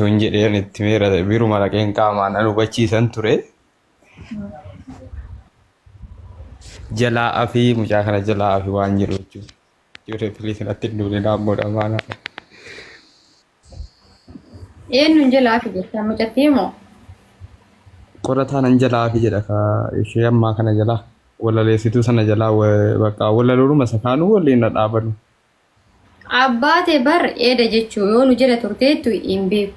tun jedheen itti meera biruma dhaqeen qaamaan an hubachiisan ture. Jalaa fi mucaa kana jalaa fi waan jedhu jechuudha. Ijoollee filii sanatti hin duune naammoodha maana. Eenyuun jalaa fi jecha mucattii moo? Qorataan an jalaa fi jedha ka ishee ammaa kana jalaa walaleessituu sana jalaa bakka walalooruma sakaanuu waliin dhadhaabanu. Abbaate bar eeda jechuu yoo nu jala turteettu hin beeku.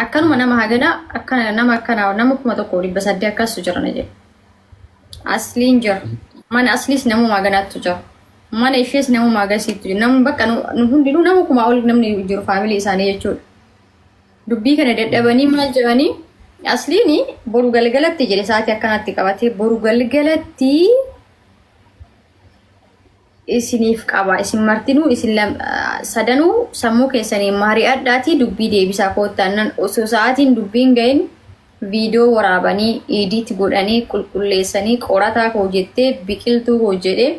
Akkanuma nama hagana akkana nama 1,100 akkasu jirana jedhu. Asliin jira. Mana asliis namuma haganaattu jira. Mana ishees namuma hagasiitu jira. Namu bakka nu hundinuu nama kuma ol namni jiru faamilii isaanii jechuudha. Dubbii kana dadhabanii maal jedhanii asliini boru galgalatti jedhe sa'aatii akkanatti qabatee boru galgalatti isiniif qaba isin martinuu isin sadanuu sammuu keessanii mari'adhaatii dubbii deebisaa koottan osoo sa'aatiin dubbiin ga'in viidiyoo waraabanii edit godhanii qulqulleessanii qorataa koo jettee biqiltuu koo jedhee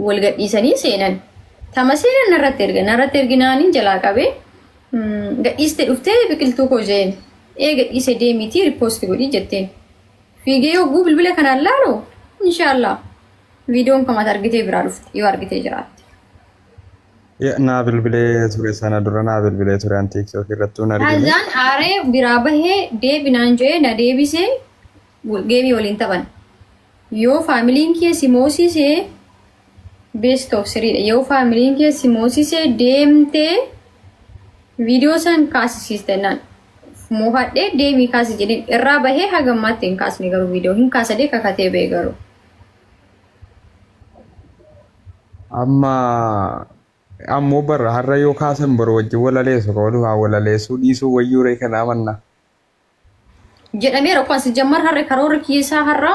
wal gadhiisanii seenan. Tama seenan narratti erginaaniin jalaa qabee gadhiiste dhuftee biqiltuu koo jeen gadhiise deemitii riipoosti godhii jetteen. Fiigee yogguu bilbila kanaan laalu inshaallah. Videoon kamat argitee biraa dhufte yoo argitee jiraatte. Naa bilbilee ture sana dura naa bilbilee ture an TikTok irratti un argine. Hazaan aaree biraa bahee deebinaan jedhee na deebisee geemii waliin taphan. Yoo faamiliin kee si moosisee best of siriidha. Yoo faamiliin kee si moosisee deemtee viidiyoo san kaasisiistennaan moohadhee deemii kaasi jedheen irraa bahee hagammaatti hin kaasne garuu viidiyoo hin kaasadee kakatee bee garuu. Ammoo barra har'a yoo kaasan baru wajjin walaleessu ka walumaa walaleessuu dhiisuu wayyuu ree kana amanna. Jedhamee rakkoo as jammar har'a karoora keessaa har'a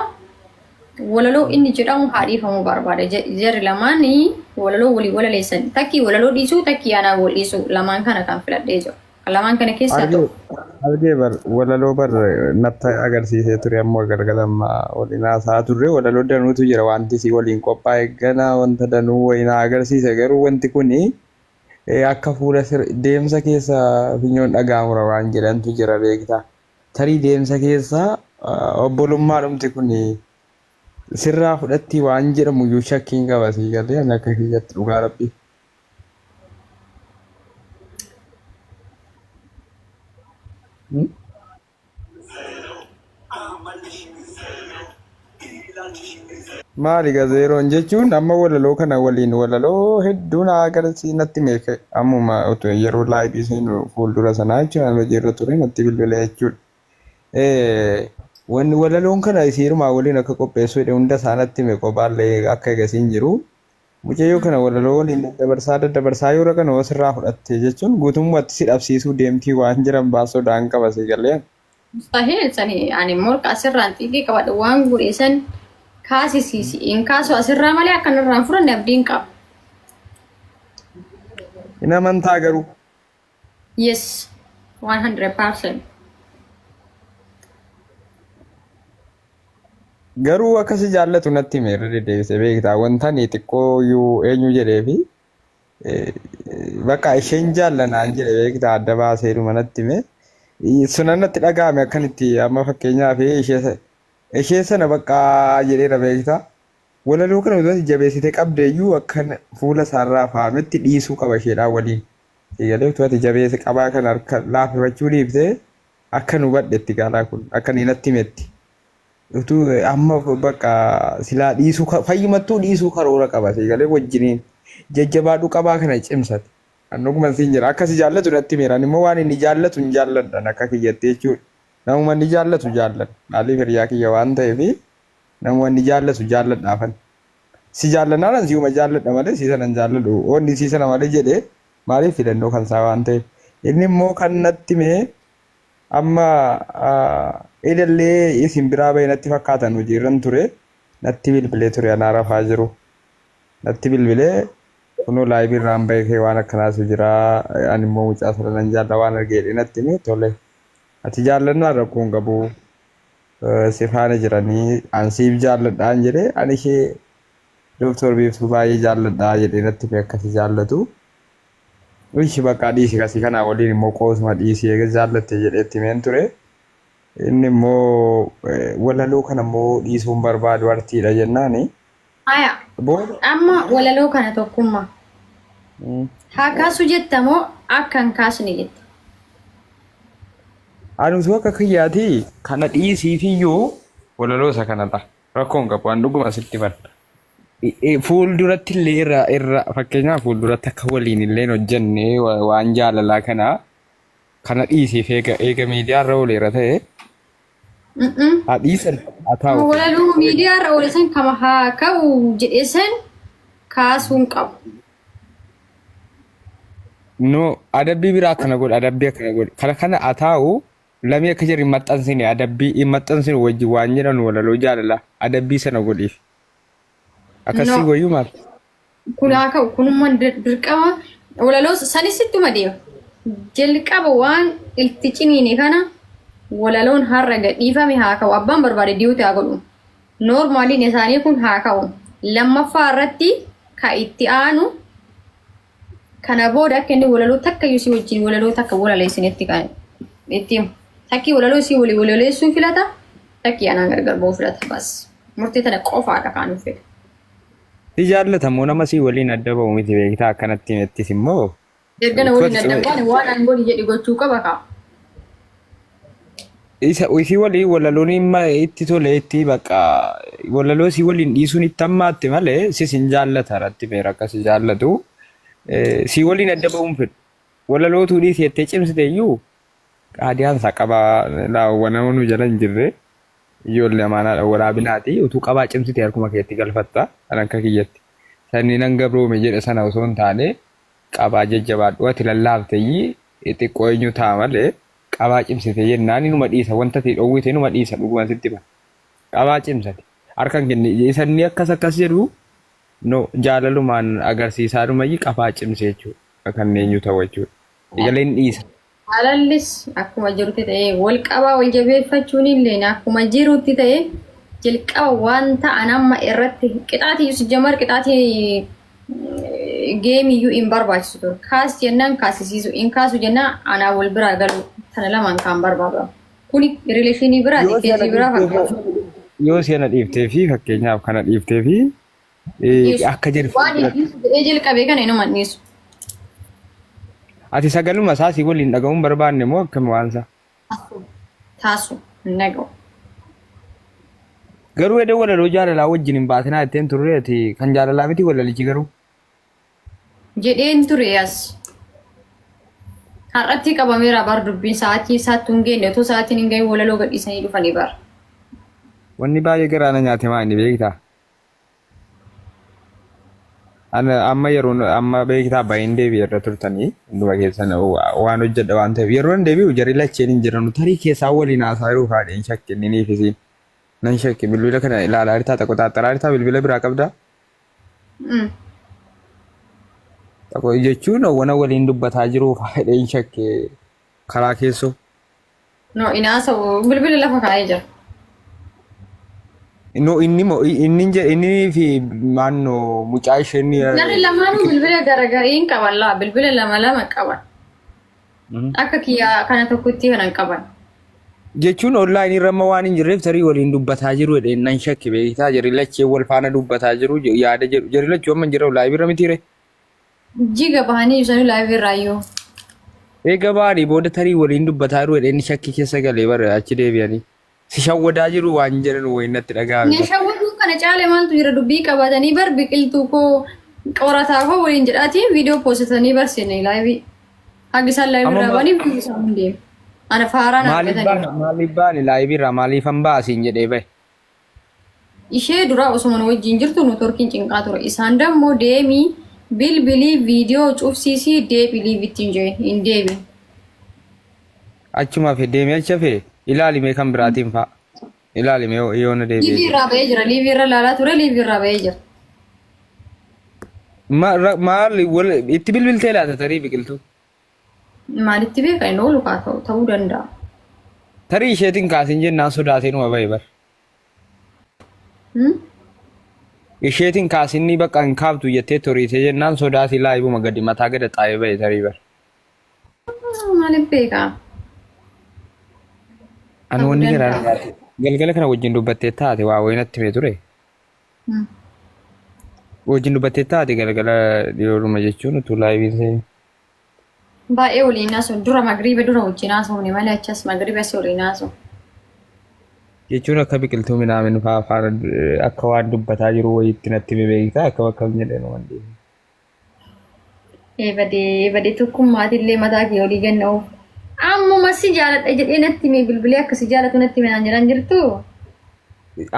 walaloo inni jedhamu haadhiifamuu barbaada. Jarri lamaanii walaloo walii walaleessan takkii walaloo dhiisuu takkii aanaa wal dhiisuu lamaan kana kan filadhee jiru. Lamaan kana keessaa ta'u. Argee walaloo natti agarsiisee ture ammoo galgalama waliin haasaa turre walaloo danuutu jira wanti si waliin qophaa'e gana wanta danuu waliin agarsiise garuu wanti kuni akka fuula deemsa keessa finyoon dhagaamura waan jedhantu jira beektaa. Tarii deemsa keessa obbolummaa dhumti kuni sirraa fudhatti waan jedhamu iyyuu shakkiin qaba sii galee akka kiyyatti dhugaa rabbii. Maali gazeeroon jechuun amma walaloo kana waliin walaloo hedduu na agarsiis natti meeqa ammuma yeroo laayivii seenu fuuldura sanaa jechuudha hojiirra ture natti bilbilee jechuudha. Wanni walaloon kana isiirumaa waliin akka qopheessuu hunda isaanatti meeqa baallee akka eegasiin jiru. Mucayyoo kana walaloo waliin daddabarsaa yoo rakan sirraa fudhatte jechuun guutummaatti si dhabsiisuu deemtii waan jiran baasodhaan qaba si galee. Mustahil sani ani morka asirraan xiqqee qabadha waan godheessan kaasisiisi in kaasu asirraa malee akkanarraan furanne abdiin qaba. Hin amantaa garuu. Yes, 100%. Garuu akkasi jaallatu natti meerre deddeebisee beektaa wanta ni xiqqoo eenyu jedhee fi bakka isheen jaallanaan jedhe beektaa adda baasee dhuma natti mee sunan natti dhaga'ame akkanitti amma fakkeenyaaf ishee sana bakka jedheera beektaa walaloo kana utuu jabeessitee qabdeeyyuu akkan fuula isaarraa faametti dhiisuu qaba isheedhaan waliin. Eegalee utuu ati jabeesse qabaa kan harka laafifachuu dhiiftee akka nu badhetti gaalaa kun akka ni natti metti. Utuu amma bakka silaa dhiisuu fayyimattuu dhiisuu karoora qaba eegalee wajjiniin jajjabaadhu qabaa kana cimsate. Annuguma siin jira akkasi jaallatu natti meeraan immoo waan inni jaallatu hin jaalladhan akka kiyyattee jechuudha. Namuma inni jaallatu jaalladha. Maaliif hiriyaa kiyya waan ta'eef namuma inni jaallatu jaalladhaafan. Si jaallannaan si'uma jaalladha malee si sana hin jaalladhu. Oonni si sana malee jedhee maaliif filannoo kan isaa waan ta'eef. Inni immoo kan natti mee amma ilaallee isin biraa bahee natti fakkaatan hojiirran ture natti bilbilee ture anaa rafaa jiru. Natti bilbilee kunoo laayivii irraan bahee waan akkanaatu jira ani immoo mucaa sadanan jaalla waan argee natti mee tole. Ati jaallannaa rakkoon qabu si faana jiranii ansiif jaalladhaan jedhee ani ishee Dooktor Biiftuu baay'ee jaalladhaa jedhee natti akkasi jaallatu. Wishi bakka dhiisi kasii kana waliin immoo qoosuma dhiisii eega jaallatte jedheetti meen ture. Inni immoo walaloo kana immoo dhiisuun barbaadu artiidha jennaani. Aya. Amma walaloo kana tokkummaa. Haa kaasu jettamoo akka hin kaasne jetta. Anutu akka kiyyaati kana dhiisiifiyyuu walaloo isa kanadha. Rakkoon qabu waan dhuguma sitti ban. Fuulduratti illee irra fakkeenyaaf fuulduratti akka waliin illee hojjenne waan jaalalaa kana dhiisiif eega miidiyaarra ooleera ta'e. Dhiisan haa ta'u. Walaloo miidiyaarra oolesan kama haa ka'u jedhesan kaasuun qabu. No adabbii biraa akkana godha adabbii akkana godha kana haa ta'u lamii akka jirri maxxansine adabbii maxxansine wajjin waan jedhan walaloo jaalala adabbii sana godhiif. Akkasii wayyuu maal? Kulaa ka'u kunummaan dirqama walaloo sanisitti madeema. Jalqaba waan ilti ciniine kana walaloon har'a gadhiifame haa ka'u abbaan barbaade diiwuti haa godhu. Noormaaliin isaanii kun haa ka'u. Lammaffaa irratti ka itti aanu kana booda akka inni walaloo takka yuusii wajjin walaloo takka walaleessinitti kan ittiin takki walaloo isii walaleessuu filata takki anaan gargar ba'uu filata bas murtii tana qofaadha kan nuuf fedha. Si jaallatamoo nama si waliin adda ba'u miti beektaa akkanatti mettis immoo. Ergana waliin adda ba'an waan aan godhi jedhi gochuu qaba kaa. Isii waliin walaloon imma itti tole itti bakka walaloo si waliin dhiisuun itti hammaatte malee sisin jaallata irratti beera akkasi jaallatu. Si waliin adda ba'uun fedhu. Walalootuu dhiisii jettee cimsite iyyuu qaadiyaansa qabaa wanaanu jala hin jirre. Ijoollee amaanaadha waraabinaati utuu qabaa cimsite harkuma keetti galfatta kan akka kiyyatti sanni nan gabroome jedhe sana osoo hin taane qabaa jajjabaadhu ati lallaafteeyyi xiqqoo eenyu ta'a malee qabaa cimsite jennaan inuma dhiisa wanta ati dhowwite inuma dhiisa dhuguma sitti ba qabaa cimsate harkan kenne isanni akkas jedhu no jaalalumaan agarsiisaadhumayyi qabaa cimse jechuudha kan eenyu ta'u jechuudha egaleen dhiisa. Alallis akkuma jirutti ta'ee wal qabaa wal jabeeffachuun illee akkuma jirutti ta'ee jalqaba wanta anamma irratti qixaatii jamar qixaatii geemiyyuu hin barbaachisu ture. Kaas jennaan kaasisiisu hin kaasu jennaan anaa wal biraa galu tana lamaan kan barbaadamu. Kuni rileeshinii biraati keejii biraa fakkaatu. Yoo si'ana dhiiftee fi fakkeenyaaf kana dhiiftee fi akka jedhu. Waan dhiisu jalqabee kana inuma dhiisu. Ati sagaluma isaa si waliin dhaga'uun barbaanne moo akkam waansa? Taasu hin dhaga'u. Garuu edda walaloo jaalalaa wajjin hin baatinaa jetteen turre ati kan jaalalaa miti walalichi garuu. Jedheen ture as. Har'atti qabameera bar dubbiin sa'aatii isaatti hin geenye otoo sa'aatiin hin gahin walaloo gadhiisanii dhufanii bara. Wanni baay'ee garaana nyaate maa inni beektaa? Amma yeroo amma beektaa baay'een deebi'ee irra turtanii hunduma keessan waan hojjedha waan ta'eef yeroo deebi'u jarri lacheen hin jiran tarii keessaa waliin haasaa yeroo faadheen shakke inni niifisiin nan shakke bilbila kana ilaalaa hirtaa tokko xaaxaraa hirtaa bilbila biraa qabdaa? Tokko jechuun wana waliin dubbataa jiru faadheen shakke karaa keessoo. No inaasa bilbila lafa kaa'ee jira. No inni fi maannoo mucaa isheen. Jarri lamaanuu bilbila garagariin qaban laa bilbila lama qaban. Akka kiyyaa kana tokkotti kanan qaban. Jechuun online irra waan hin jirreef tarii waliin dubbataa jiru jedheen nan shakke beektaa jarri lachee wal faana dubbataa jiru yaada jedhu jarri lachuu amma jira laayibirra mitiire. Jiga bahanii ibsanii laayibirraa yoo. Eega bahanii booda tarii waliin dubbataa jiru jedheen shakki keessa galee bara achi deebi'anii. Si shawwadaa jiru waan jedhan wayinnatti dhaga'ame. Ni shawwaduu kana caalee maaltu jira dubbii qabatanii bar biqiltuu koo qorataa koo waliin jedhaatiin viidiyoo poositanii barsiisanii laayivii. Haggi isaan laayivii irraa banii fi isaan hundeemu. Ana faaraan argatanii. Maaliif baani laayivii irraa maaliif han baasiin jedhee bahe? Ishee dura osuma wajjin jirtu nu torkiin cinqaa ture. Isaan dammoo deemii bilbilii viidiyoo cufsiisii deebilii vittiin jee hin deebiin. Achuma fee deemee acha fee? Ilaalime kan biraatiin fa'a. Ilaalime yoo na deebi'ee. Liivii irraa bahee jira. Liivii irra laalaa ture. Liivii irraa bahee jira. Maal itti bilbiltee laata tarii biqiltuu? Maalitti beeka inni oolu ta'uu danda'a. Tarii isheetiin kaasin jennaan sodaatee numa bahee bara. Isheetiin kaasinni bakka hin kaabtu jettee turiite jennaan sodaati laayibuma gadi mataa gada xaayee ba'e tarii bara. Maaliif beekaa? Ani wanni garaa galgala kana wajjin dubbattee taate waa wayinatti himee ture. Wajjin dubbattee taate galgala dhiyooruma jechuun utuu laayibiin seeni. Baay'ee waliin naasuun dura magriiba dura wajjin naasuun malee achas magriiba si waliin naasuun. Jechuun akka biqiltuu midhaan fa'aa faana akka waan dubbataa jiru wayiitti natti himee beektaa akka bakka hin jedhee waan deemu. Badee tokkummaatillee mataa kee olii ganna'uuf. Ammuma si jaaladha jedhee natti himee bilbilee akka si jaalatu natti himee naan jedhan jirtu.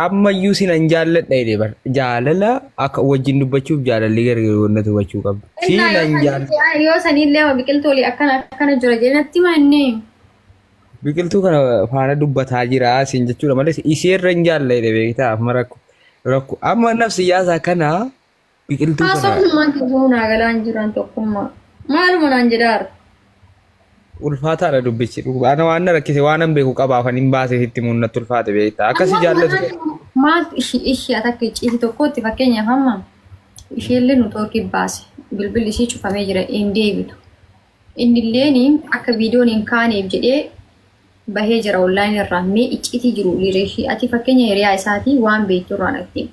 Ammayyuu si nan jaalladha jedhee bara jaalala akka wajjin dubbachuuf jaalalli gargar wanna hubachuu qabdu. Si nan jaalladha. Yoo sanillee biqiltuu olii akkana jira jedhee natti himannee. Biqiltuu kana faana dubbataa jira siin jechuudha malee isheerra hin jaalladhe beektaa amma rakku amma nafsi siyaasaa kana biqiltuu kana. Haasofnummaan keessoo naagalaan jiran tokkummaa maaluma naan jedhaara. Ulfaataadha dubbichi ana waan na rakkise waan an beeku qabaafan hin baase sitti munnatti ulfaate beektaa akkasi jaallatu. Maal ishee atakka icciiti tokkotti fakkeenyaaf amma isheellee nu xoorki baase bilbilli ishee cufamee jira hin deebitu. Innilleen akka viidiyoon hin kaaneef jedhee bahee jira online irraa mee icciitii jiru lireeshii ati fakkeenya hiriyaa isaatii waan beektu irraan aktiin.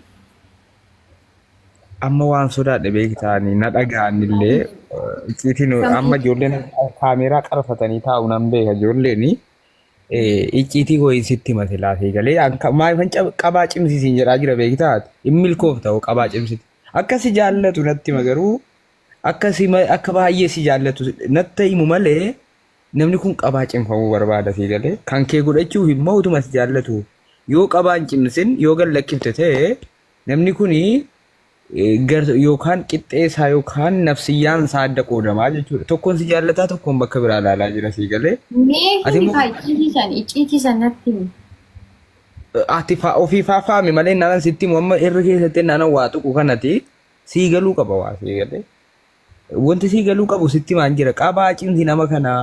Amma waan sodaadhe beektaanii na dhaga'anillee icciitiin amma ijoolleen kaameeraa qarfatanii taa'u nan beeka ijoolleen icciitii ho'iin sitti himate laafee galee maayifan qabaa cimsisiin jedhaa jira beektaati hin milkoof ta'u qabaa cimsiti akkasi jaallatu natti magaruu akka baay'ee si jaallatu natti himu malee namni kun qabaa cimfamuu barbaada si galee kan kee godhachuuf immoo utuma si jaallatu yoo qabaan cimsin yoo gallakkifte ta'e namni kunii yookaan qixxeessaa yookaan nafsiyyaan isaa adda qoodamaa jechuudha. Tokkoon si jaallataa tokkoon bakka biraa ilaalaa jira si galee. Icciitiisan natti himu. Ati ofii faafaame malee naan sitti himu amma irra keessatti naan waa tuqu kanati sii galuu qaba waa si galee. Wanti sii galuu qabu sitti maan jira qabaa cimsi nama kanaa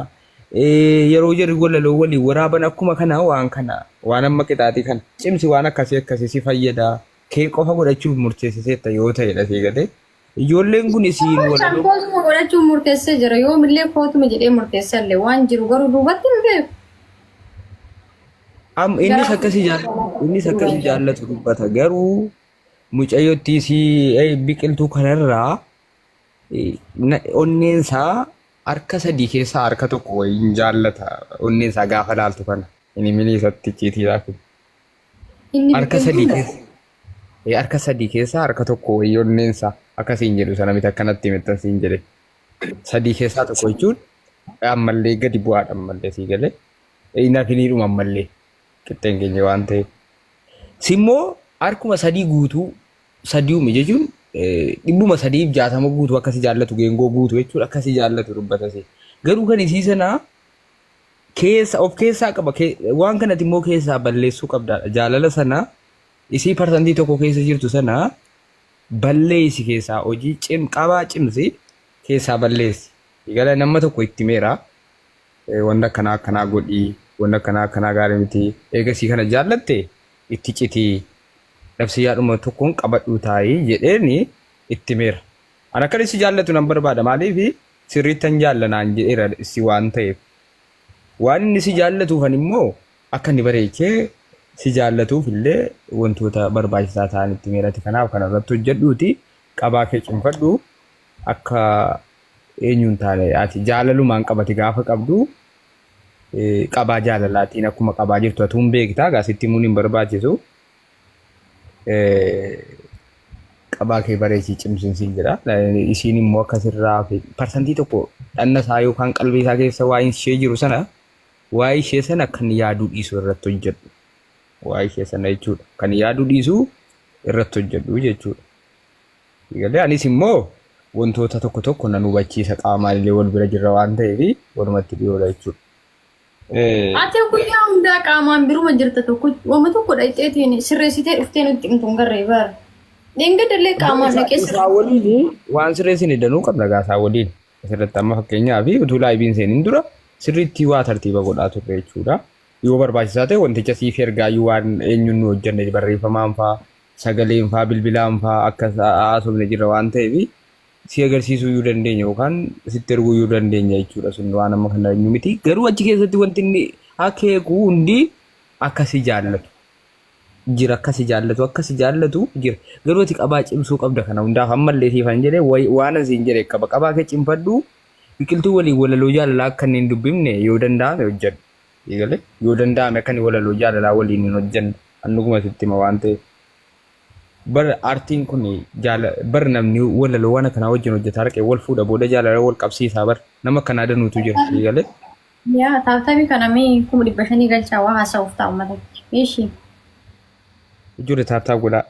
yeroo jirri walaloo waliin waraaban akkuma kanaa waan kana waan amma qixaatii kana cimsi waan akkasii si fayyada. Kee qofa godhachuuf murteessiteetta yoo ta'edha si galee. Ijoolleen kun isiin walaloo. Kootuma godhachuuf murteessee jira yoomillee kootuma jedhee murteessallee waan jiru garuu duubatti hin beeku. Innis akkasii jaallatu dubbata garuu mucayyootti si biqiltuu kanarraa onneensaa harka sadii keessaa harka tokko wayiin jaallata onneensaa gaafa laaltu kana inni miliisatti icciitiidhaa kun. Harka sadii keessaa harka tokko wayii onneensaa akkasiin jedhu sana miti akkanatti himettan siin jedhe. Sadii keessaa tokko jechuun ammallee gadi bu'aadha ammallee sii galee. Nafiniidhuma ammallee qixxeen keenya waan ta'eef. Simmoo harkuma sadii guutuu sadii uume jechuun dhibbuma sadiif 60 guutuu akkasii jaallatu geengoo guutuu jechuudha akkasii jaallatu dubbatase. Garuu kan isii sanaa of keessaa qaba waan kanatti immoo keessaa balleessuu qabdaadha jaalala sanaa. Isii parsantii tokko keessa jirtu sana balleessi keessaa hojii qabaa cimsi keessaa balleessi. Egaa nama tokko itti meera wanta akkanaa godhii wanta akkanaa gaarii miti eegasii kana jaallatte itti citii labsiyyaadhuma tokkoon qabadhuu taa'ii jedheeni itti meera. Ana akka si jaallatu nan barbaada maaliif sirriittan jaallanaan jedheera si waan ta'eef. Waan inni si jaallatuufan immoo akka inni bareechee si jaallatuuf illee wantoota barbaachisaa ta'an itti meerati kanaaf kana irratti hojjedhuuti qabaa kee cimfadhu akka eenyuun taane ati jaalalumaan qabati gaafa qabdu qabaa jaalalaatiin akkuma qabaa jirtu atuun beektaa gaasitti himuun hin barbaachisu qabaa kee bareechii cimsinsiin jedha isiin immoo akkasirraa parsantii tokko dhanna isaa yookaan qalbii isaa keessa waa'ee ishee jiru sana waa'ee ishee sana kan yaaduu dhiisuu irratti hojjedhu. Waa'ee ishee sana jechuudha. Kan yaaduu dhiisuu irratti hojjedhu jechuudha. Egalee anis immoo wantoota tokko nan hubachiisa qaamaan illee wal bira jirra waan ta'eef walumatti dhiyoodha jechuudha. Ati guyyaa hundaa qaamaan biruma jirta tokko wama tokko dhayxeetiin sirreessitee dhuftee nutti himtu hin garree bara. Deengadallee qaamaan dhaqee isaa waliin waan sirreessine danuu qabna gaasaa waliin. Asirratti amma fakkeenyaaf utuu laayibiin seeniin dura sirriitti waa tartiiba godhaa turre jechuudha. Yoo barbaachisaa ta'e wanticha siif ergaayyuu waan eenyuun nu hojjenne barreeffamaan fa'aa sagaleen faa bilbilaan faa akka haasofne jira waan ta'eef si agarsiisuu yoo dandeenya yookaan sitti erguu yoo dandeenya jechuudha sun waan amma kana eenyu miti garuu achi keessatti wanti inni akeeku hundi akkasi jaallatu jira akkasi jaallatu jira garuu ati qabaa cimsuu qabda kana hundaaf ammallee siifan jedhee waan asiin jedhe qabaa kee cimfadhu biqiltuu waliin walaloo jaalalaa akka inni hin dubbifne yoo danda'ame hojjedhu eegale yoo danda'ame akka inni walaloo jaalalaa waliin hin hojjennu annuguma sitti ma waan ta'eef bar artiin kun bar namni walaloo waan kana wajjin hojjeta harqee wal fuudha booda jaalala wal qabsiisaa bar nama kana danuutu jira eegale yaa taatabii kana mee 500 galchaa waa haasa'uuf taa'u mata ishi ijoollee taattaa godhaa